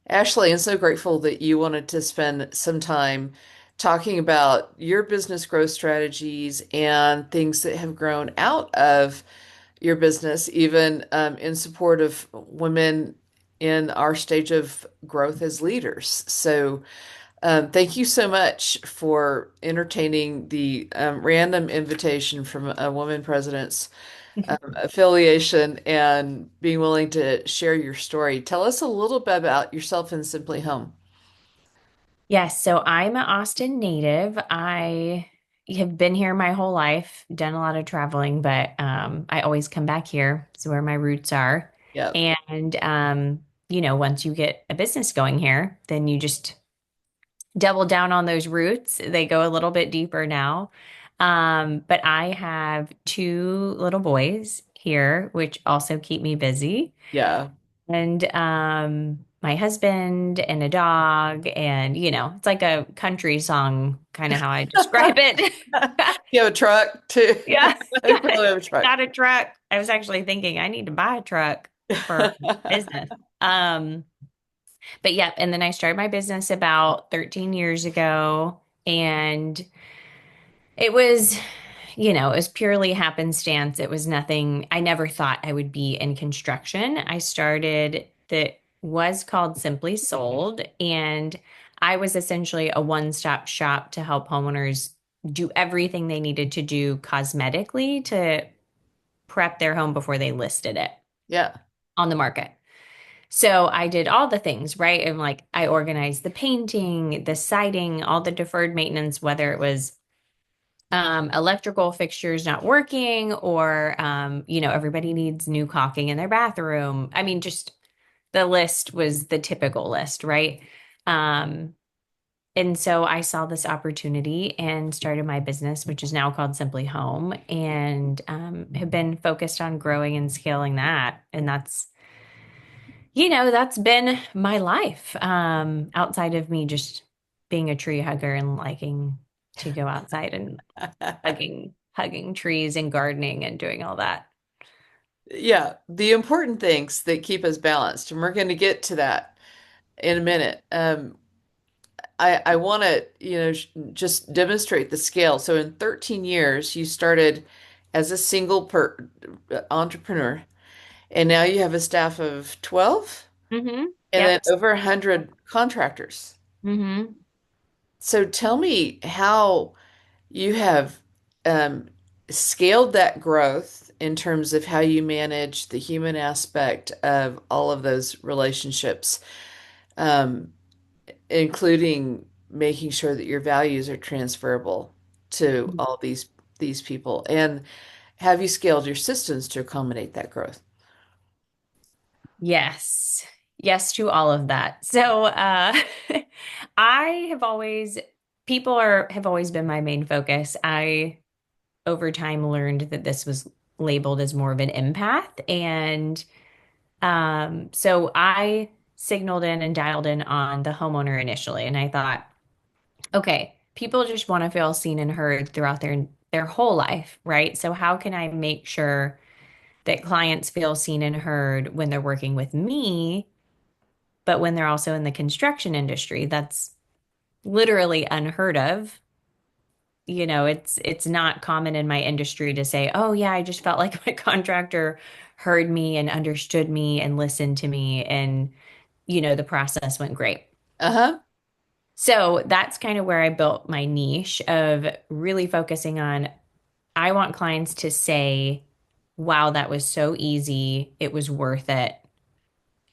Ashley, I'm so grateful that you wanted to spend some time talking about your business growth strategies and things that have grown out of your business, even in support of women in our stage of growth as leaders. So, thank you so much for entertaining the random invitation from a woman president's affiliation and being willing to share your story. Tell us a little bit about yourself and Simply Home. Yes, so I'm an Austin native. I have been here my whole life, done a lot of traveling, but I always come back here. It's where my roots are. Yeah. And once you get a business going here, then you just double down on those roots. They go a little bit deeper now. But I have two little boys here, which also keep me busy. Yeah. And my husband and a dog, and it's like a country song, kind of how I describe it. You have a truck too. Yes, You yes. probably have a truck. Got a truck. I was actually thinking I need to buy a truck for business. Um, but yep, and then I started my business about 13 years ago, and it was, it was purely happenstance. It was nothing. I never thought I would be in construction. I started that was called Simply Sold, and I was essentially a one-stop shop to help homeowners do everything they needed to do cosmetically to prep their home before they listed it Yeah. on the market. So I did all the things, right? And like I organized the painting, the siding, all the deferred maintenance, whether it was electrical fixtures not working or everybody needs new caulking in their bathroom. I mean, just the list was the typical list, right? Um, and so I saw this opportunity and started my business, which is now called Simply Home, and have been focused on growing and scaling that. And that's been my life, outside of me just being a tree hugger and liking to go outside and hugging trees and gardening and doing all that. Yeah. The important things that keep us balanced, and we're going to get to that in a minute. I want to, just demonstrate the scale. So in 13 years, you started as a single entrepreneur, and now you have a staff of 12 Mm-hmm. and then Yep. over 100 contractors. Mm-hmm. So tell me how you have um, scaled that growth in terms of how you manage the human aspect of all of those relationships, um, including making sure that your values are transferable to all these people. And have you scaled your systems to accommodate that growth? Yes. Yes to all of that. So I have always people are have always been my main focus. I over time learned that this was labeled as more of an empath. And so I signaled in and dialed in on the homeowner initially. And I thought, okay, people just want to feel seen and heard throughout their whole life, right? So how can I make sure that clients feel seen and heard when they're working with me, but when they're also in the construction industry? That's literally unheard of. It's not common in my industry to say, "Oh yeah, I just felt like my contractor heard me and understood me and listened to me and the process went great." Uh-huh. So that's kind of where I built my niche of really focusing on I want clients to say, "Wow, that was so easy. It was worth it.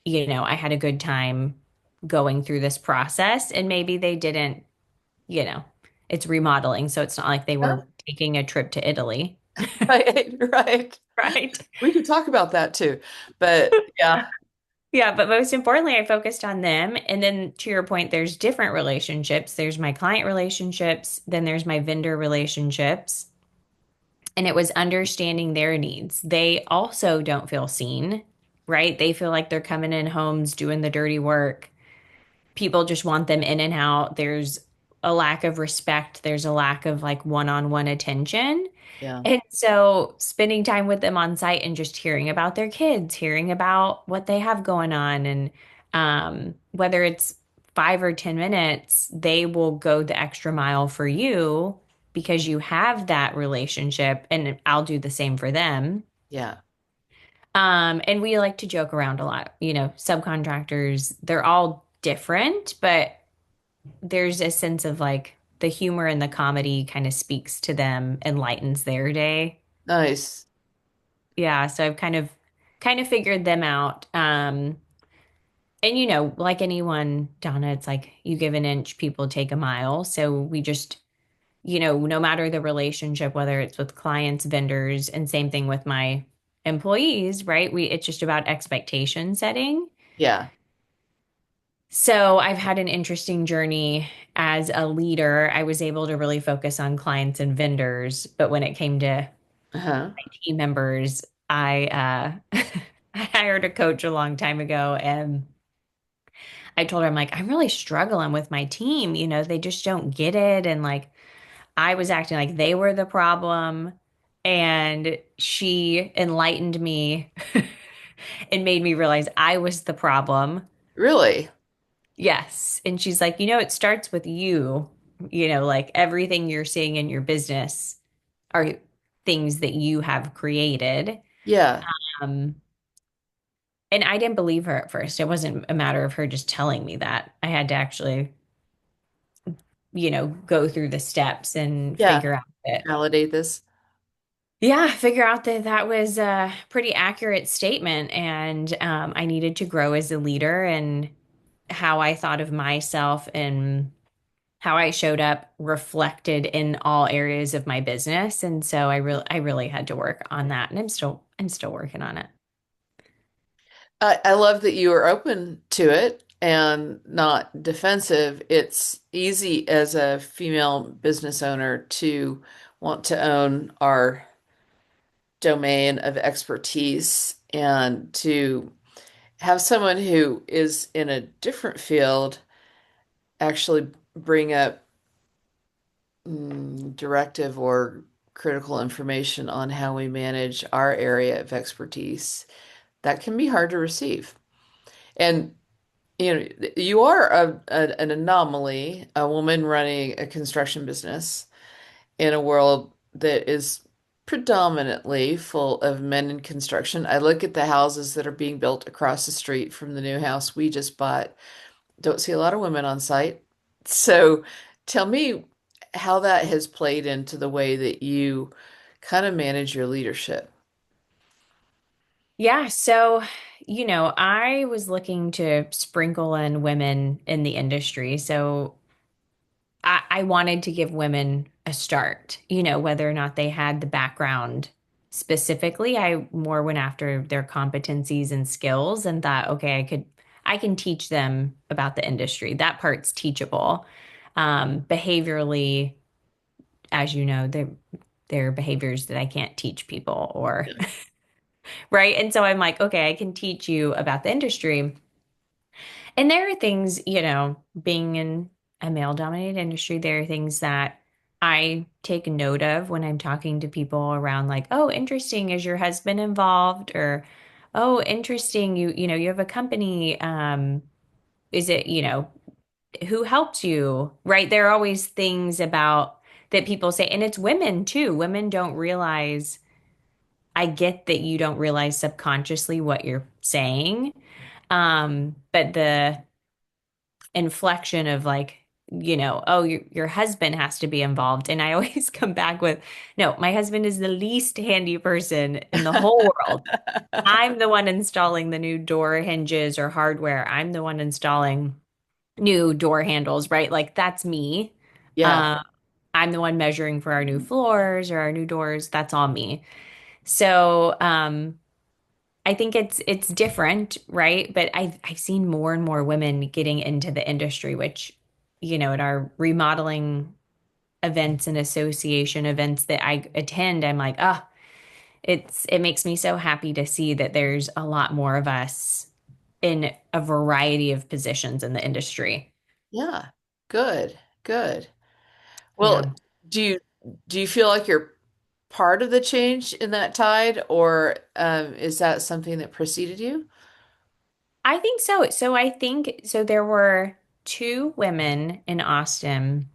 I had a good time going through this process." And maybe they didn't, you know, it's remodeling, so it's not like they Huh? were taking a trip to Italy, Right, right. right? We could talk about that too. But yeah. Yeah, but most importantly, I focused on them. And then to your point, there's different relationships. There's my client relationships, then there's my vendor relationships. And it was understanding their needs. They also don't feel seen, right? They feel like they're coming in homes doing the dirty work. People just want them in and out. There's a lack of respect. There's a lack of like one-on-one attention. Yeah. And so spending time with them on site and just hearing about their kids, hearing about what they have going on. And Whether it's 5 or 10 minutes, they will go the extra mile for you because you have that relationship, and I'll do the same for them. Yeah. And we like to joke around a lot. Subcontractors, they're all different, but there's a sense of like the humor and the comedy kind of speaks to them and lightens their day. Nice. Yeah, so I've kind of figured them out. And like anyone, Donna, it's like you give an inch, people take a mile. So we just, no matter the relationship, whether it's with clients, vendors, and same thing with my employees, right? It's just about expectation setting. Yeah. So I've had an interesting journey as a leader. I was able to really focus on clients and vendors, but when it came to Uh-huh. team members, I hired a coach a long time ago, and I told her, I'm like, I'm really struggling with my team. They just don't get it. And like, I was acting like they were the problem. And she enlightened me and made me realize I was the problem. Really? Yes. And she's like, it starts with you. Like everything you're seeing in your business are things that you have created. Yeah. Um, and I didn't believe her at first. It wasn't a matter of her just telling me that. I had to actually go through the steps and Yeah. figure out that, Validate this. yeah, figure out that that was a pretty accurate statement. And I needed to grow as a leader, and how I thought of myself and how I showed up reflected in all areas of my business. And so I really had to work on that. And I'm still working on it. I love that you are open to it and not defensive. It's easy as a female business owner to want to own our domain of expertise and to have someone who is in a different field actually bring up directive or critical information on how we manage our area of expertise. That can be hard to receive. And you are an anomaly, a woman running a construction business in a world that is predominantly full of men in construction. I look at the houses that are being built across the street from the new house we just bought. Don't see a lot of women on site. So tell me how that has played into the way that you kind of manage your leadership. Yeah. So, I was looking to sprinkle in women in the industry. So I wanted to give women a start, whether or not they had the background specifically. I more went after their competencies and skills and thought, okay, I can teach them about the industry. That part's teachable. Behaviorally, as you know, there are behaviors that I can't teach people or right. And so I'm like, okay, I can teach you about the industry. And there are things, being in a male dominated industry, there are things that I take note of when I'm talking to people around like, oh, interesting, is your husband involved? Or, oh, interesting, you have a company. Is it, who helped you? Right? There are always things about that people say, and it's women too. Women don't realize, I get that you don't realize subconsciously what you're saying. But the inflection of like, oh, your husband has to be involved. And I always come back with, no, my husband is the least handy person in the whole world. I'm the one installing the new door hinges or hardware. I'm the one installing new door handles, right? Like that's me. Yeah, Uh, I'm the one measuring for our new floors or our new doors. That's all me. So, I think it's different, right? But I've seen more and more women getting into the industry, which, at our remodeling events and association events that I attend, I'm like, oh, it makes me so happy to see that there's a lot more of us in a variety of positions in the industry. yeah. Good, good. Well, Yeah. do you do you feel like you're part of the change in that tide, or is that something that preceded you? I think so. So there were two women in Austin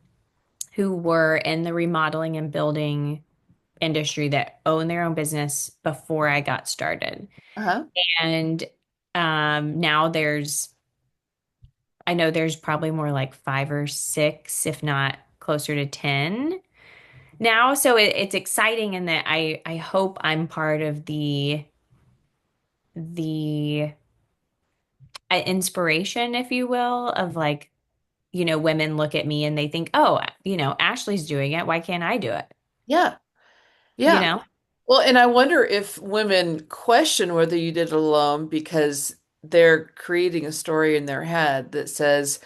who were in the remodeling and building industry that owned their own business before I got started. Uh-huh. And now I know there's probably more like five or six, if not closer to 10 now. So it's exciting in that I hope I'm part of the inspiration, if you will, of like, women look at me and they think, oh, Ashley's doing it. Why can't I do it? Yeah. You Yeah. know? Well, and I wonder if women question whether you did it alone because they're creating a story in their head that says,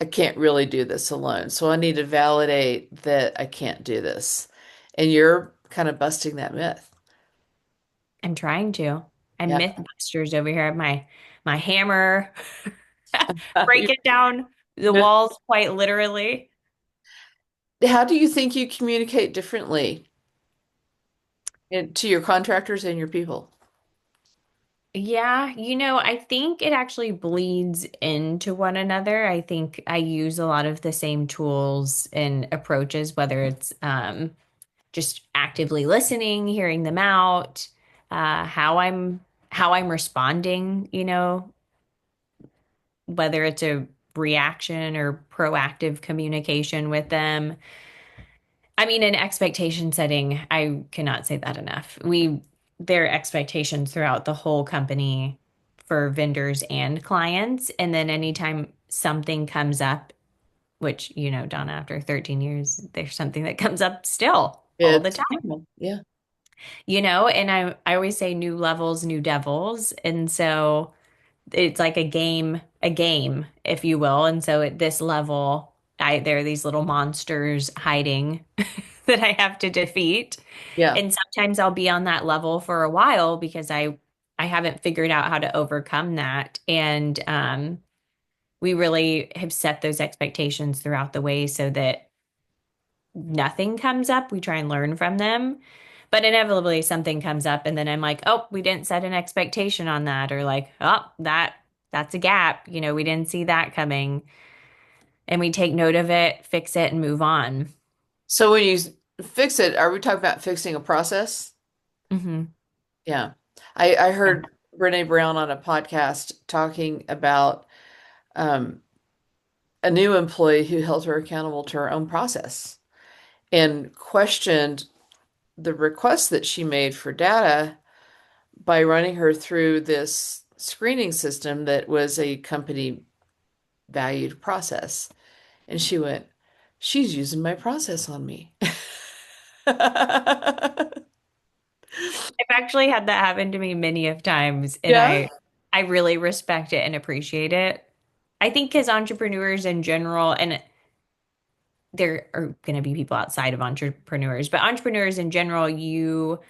I can't really do this alone. So I need to validate that I can't do this. And you're kind of busting that myth. I'm trying to. I'm Yeah. Mythbusters over here. My hammer, breaking down the You- walls quite literally. How do you think you communicate differently to your contractors and your people? Yeah, I think it actually bleeds into one another. I think I use a lot of the same tools and approaches, whether it's just actively listening, hearing them out, how I'm responding, whether it's a reaction or proactive communication with them. I mean, in expectation setting, I cannot say that enough. There are expectations throughout the whole company for vendors and clients. And then anytime something comes up, which, Donna, after 13 years, there's something that comes up still all the It's time, normal. Yeah. and I always say new levels, new devils. And so it's like a game, if you will. And so at this level, there are these little monsters hiding that I have to defeat. Yeah. And sometimes I'll be on that level for a while because I haven't figured out how to overcome that. And we really have set those expectations throughout the way so that nothing comes up. We try and learn from them. But inevitably something comes up and then I'm like, oh, we didn't set an expectation on that, or like, oh, that's a gap. We didn't see that coming. And we take note of it, fix it, and move on. So when you fix it, are we talking about fixing a process? Hmm. Yeah. I heard Brene Brown on a podcast talking about um, a new employee who held her accountable to her own process and questioned the request that she made for data by running her through this screening system that was a company valued process. And she went, she's using my process on me. I've actually had that happen to me many of times, and Yeah. I really respect it and appreciate it. I think as entrepreneurs in general, and there are going to be people outside of entrepreneurs, but entrepreneurs in general, you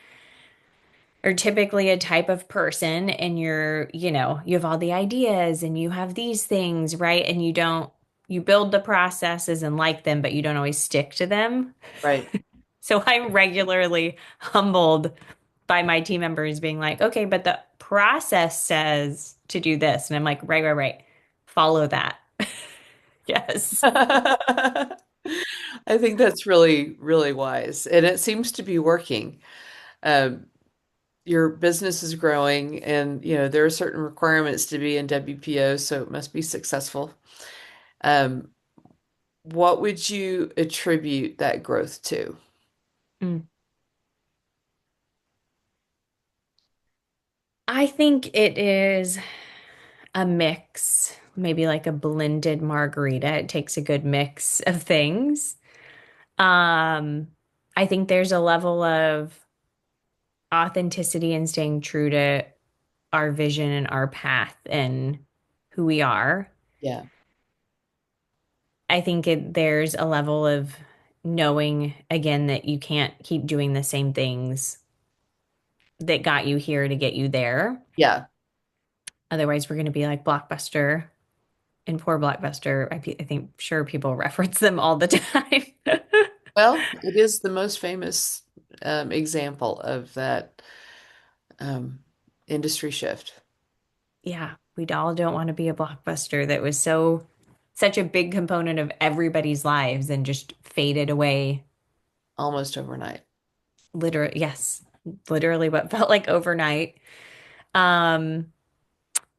are typically a type of person and you have all the ideas and you have these things, right? And you build the processes and like them, but you don't always stick to them. Right. So I'm regularly humbled by my team members being like, okay, but the process says to do this. And I'm like, right, right, right. Follow that. Yes. I think that's really, really wise. And it seems to be working. Um, your business is growing and there are certain requirements to be in WPO, so it must be successful. Um, what would you attribute that growth to? Mm. I think it is a mix, maybe like a blended margarita. It takes a good mix of things. Um, I think there's a level of authenticity and staying true to our vision and our path and who we are. Yeah. I think there's a level of knowing again that you can't keep doing the same things that got you here to get you there. Yeah. Otherwise, we're going to be like Blockbuster and poor Blockbuster. I think sure people reference them all the time. Well, it is the most famous example of that industry shift. Yeah. we all don't want to be a blockbuster that was such a big component of everybody's lives and just faded away. almost overnight. Literally, yes, literally what felt like overnight. Um,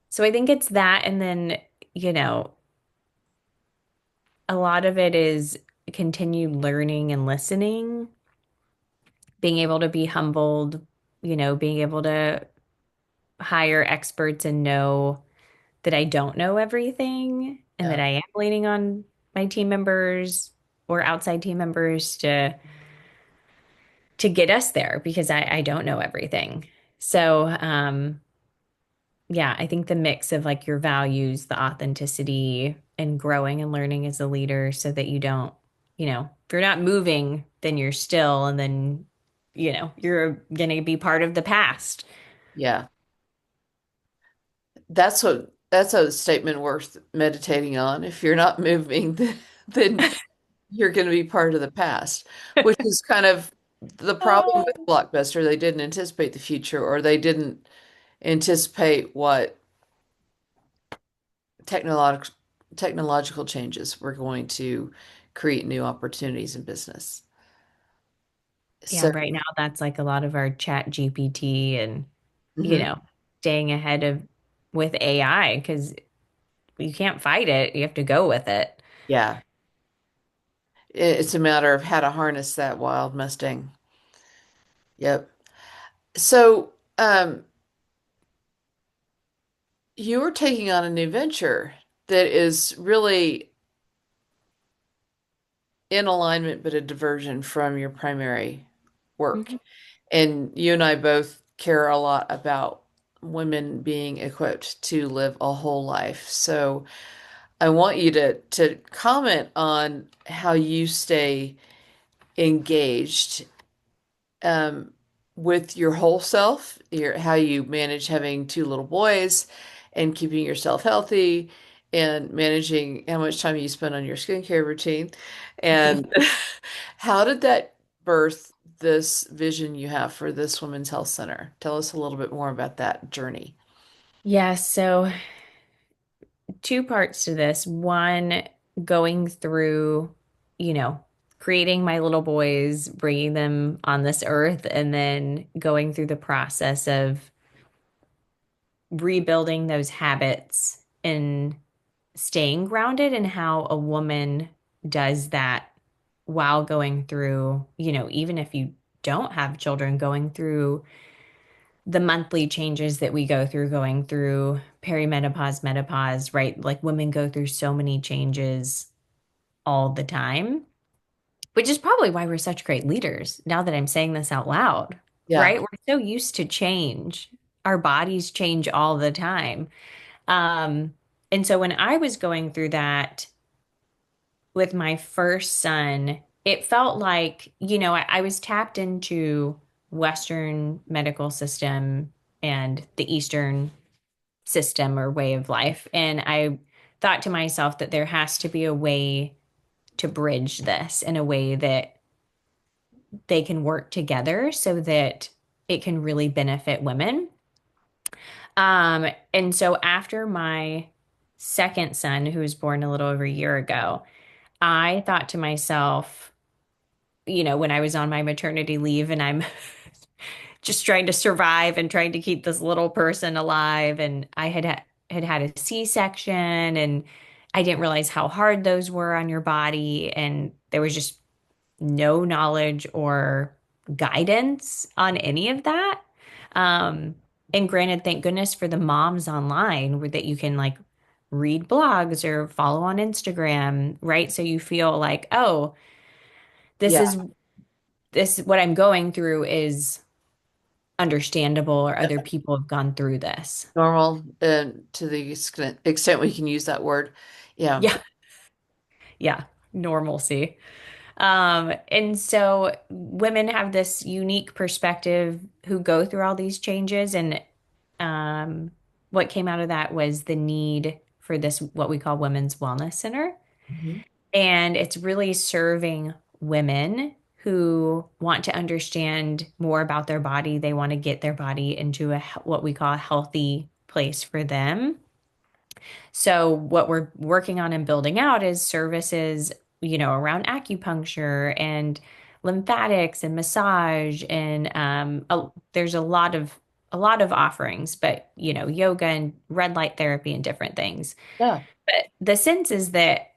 so I think it's that, and then, you know, a lot of it is continued learning and listening, being able to be humbled, being able to hire experts and know that I don't know everything and that Yeah. I am leaning on my team members or outside team members to get us there because I don't know everything. So, yeah, I think the mix of like your values, the authenticity, and growing and learning as a leader so that you don't, if you're not moving, then you're still, and then, you're going to be part of the past. Yeah. That's a statement worth meditating on. If you're not moving, then you're going to be part of the past, which is kind of the problem with Blockbuster. They didn't anticipate the future, or they didn't anticipate what technological technological changes were going to create new opportunities in business. Yeah, So, right now that's like a lot of our chat GPT and, you mhm, know, staying ahead of with AI because you can't fight it. You have to go with it. yeah, it's a matter of how to harness that wild Mustang. Yep. So, you're taking on a new venture that is really in alignment, but a diversion from your primary work. Mhm. And you and I both care a lot about women being equipped to live a whole life. So I want you to comment on how you stay engaged um, with your whole self, how you manage having two little boys and keeping yourself healthy and managing how much time you spend on your skincare routine. And how did that birth this vision you have for this Women's Health Center? Tell us a little bit more about that journey. Yeah, so two parts to this. One, going through, you know, creating my little boys, bringing them on this earth, and then going through the process of rebuilding those habits and staying grounded and how a woman does that while going through, even if you don't have children, going through the monthly changes that we go through, going through perimenopause, menopause, right? Like women go through so many changes all the time, which is probably why we're such great leaders now that I'm saying this out loud, Yeah. right? We're so used to change. Our bodies change all the time. Um, and so when I was going through that with my first son, it felt like, I was tapped into Western medical system and the Eastern system or way of life. And I thought to myself that there has to be a way to bridge this in a way that they can work together so that it can really benefit women. And so after my second son, who was born a little over a year ago, I thought to myself, when I was on my maternity leave and I'm just trying to survive and trying to keep this little person alive, and I had a C-section, and I didn't realize how hard those were on your body, and there was just no knowledge or guidance on any of that. Um, and granted, thank goodness for the moms online where that you can like read blogs or follow on Instagram, right? So you feel like, oh, this Yeah. is what I'm going through is understandable or other people have gone through this. Normal, and to the extent we can use that word. Yeah. Yeah. Yeah. Normalcy. And so women have this unique perspective who go through all these changes. And um, what came out of that was the need for this, what we call Women's Wellness Center. Mhm. And it's really serving women who want to understand more about their body. They want to get their body into what we call a healthy place for them. So what we're working on and building out is services, around acupuncture and lymphatics and massage and there's a lot of offerings, but yoga and red light therapy and different things. Yeah. But the sense is that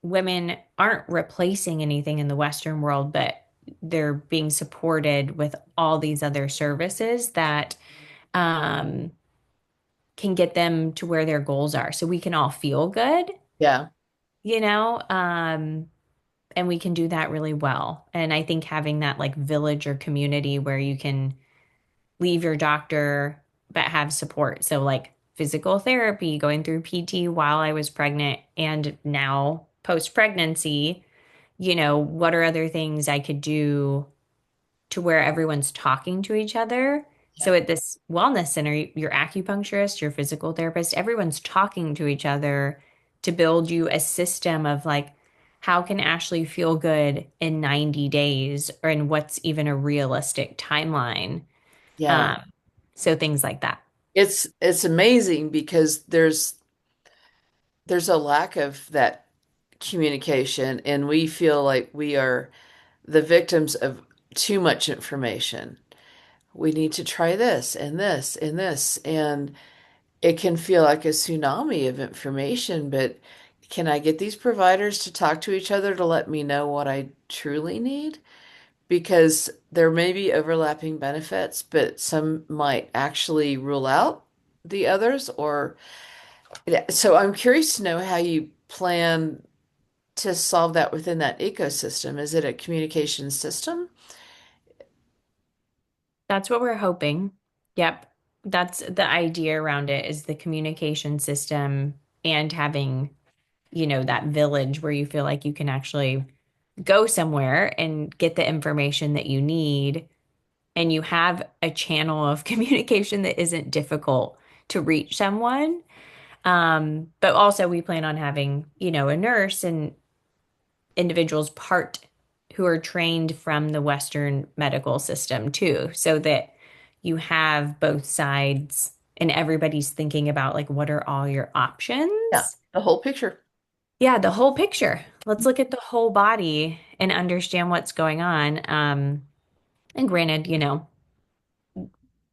women aren't replacing anything in the Western world, but they're being supported with all these other services that um, can get them to where their goals are. So we can all feel good, Yeah. you know, um, and we can do that really well. And I think having that like village or community where you can leave your doctor but have support. So like physical therapy, going through PT while I was pregnant and now post pregnancy, what are other things I could do to where everyone's talking to each other. Yeah. So at this wellness center, your acupuncturist, your physical therapist, everyone's talking to each other to build you a system of like, how can Ashley feel good in 90 days or in what's even a realistic timeline? Yeah. Um, so things like that. It's amazing because there's a lack of that communication, and we feel like we are the victims of too much information. We need to try this and this and this, and it can feel like a tsunami of information, but can I get these providers to talk to each other to let me know what I truly need? Because there may be overlapping benefits, but some might actually rule out the others, or yeah, so I'm curious to know how you plan to solve that within that ecosystem. Is it a communication system? That's what we're hoping. Yep. That's the idea around it is the communication system and having, that village where you feel like you can actually go somewhere and get the information that you need and you have a channel of communication that isn't difficult to reach someone. But also we plan on having, a nurse and individuals part who are trained from the Western medical system too, so that you have both sides and everybody's thinking about like what are all your Yeah, options? the whole picture. Yeah, the whole picture. Let's look at the whole body and understand what's going on. And granted,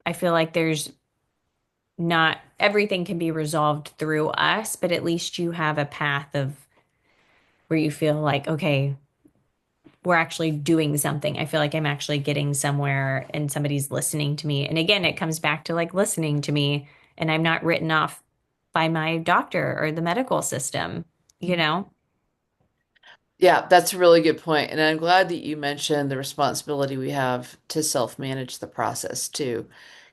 I feel like there's not everything can be resolved through us, but at least you have a path of where you feel like, okay, we're actually doing something. I feel like I'm actually getting somewhere and somebody's listening to me. And again, it comes back to like listening to me and I'm not written off by my doctor or the medical system, you know? Yeah, that's a really good point. And I'm glad that you mentioned the responsibility we have to self-manage the process too,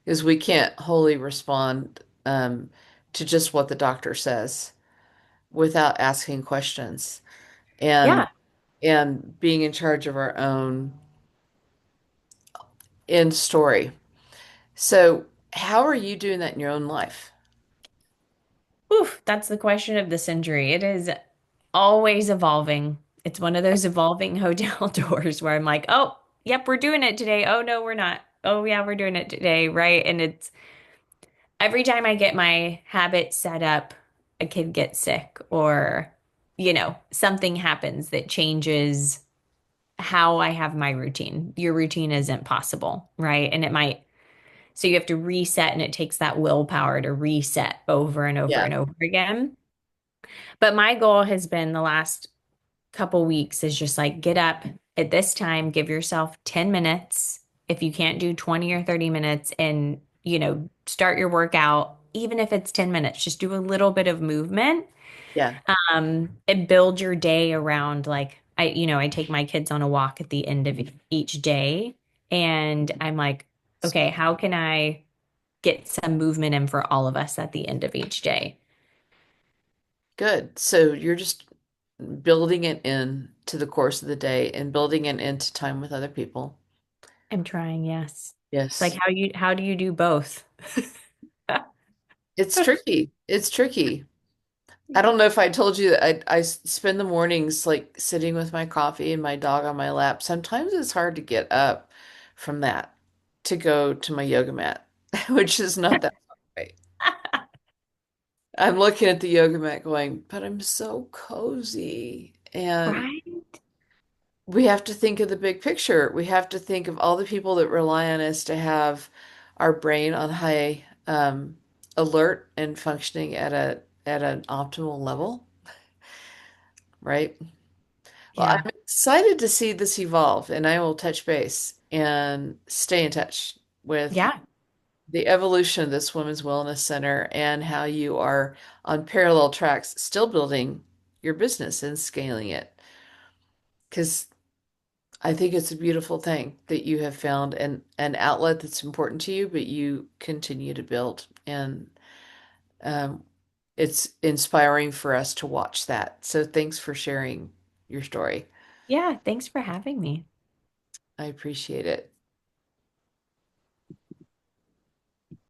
because we can't wholly respond to just what the doctor says without asking questions and Yeah. being in charge of our own end story. So, how are you doing that in your own life? Oof, that's the question of the century. It is always evolving. It's one of those evolving hotel doors where I'm like, oh, yep, we're doing it today. Oh, no, we're not. Oh, yeah, we're doing it today. Right. And it's every time I get my habit set up, a kid gets sick or, something happens that changes how I have my routine. Your routine isn't possible. Right. And it might, so you have to reset and it takes that willpower to reset over and over Yeah, and over again. But my goal has been the last couple weeks is just like get up at this time, give yourself 10 minutes. If you can't do 20 or 30 minutes and, start your workout, even if it's 10 minutes, just do a little bit of movement. yeah, And build your day around like I take my kids on a walk at the end of each day and I'm like, okay, how can I get some movement in for all of us at the end of each day? good. So you're just building it in to the course of the day and building it into time with other people. I'm trying, yes. It's like Yes. how do you do both? It's tricky. It's tricky. I don't know if I told you that I spend the mornings like sitting with my coffee and my dog on my lap. Sometimes it's hard to get up from that to go to my yoga mat, which is not that far away. I'm looking at the yoga mat going, but I'm so cozy. And Right? we have to think of the big picture. We have to think of all the people that rely on us to have our brain on high alert and functioning at an optimal level, right? Well, Yeah. I'm excited to see this evolve, and I will touch base and stay in touch with Yeah. the evolution of this Women's Wellness Center and how you are on parallel tracks, still building your business and scaling it. Because I think it's a beautiful thing that you have found an outlet that's important to you, but you continue to build. And um, it's inspiring for us to watch that. So thanks for sharing your story. Yeah. Thanks for having me. I appreciate it.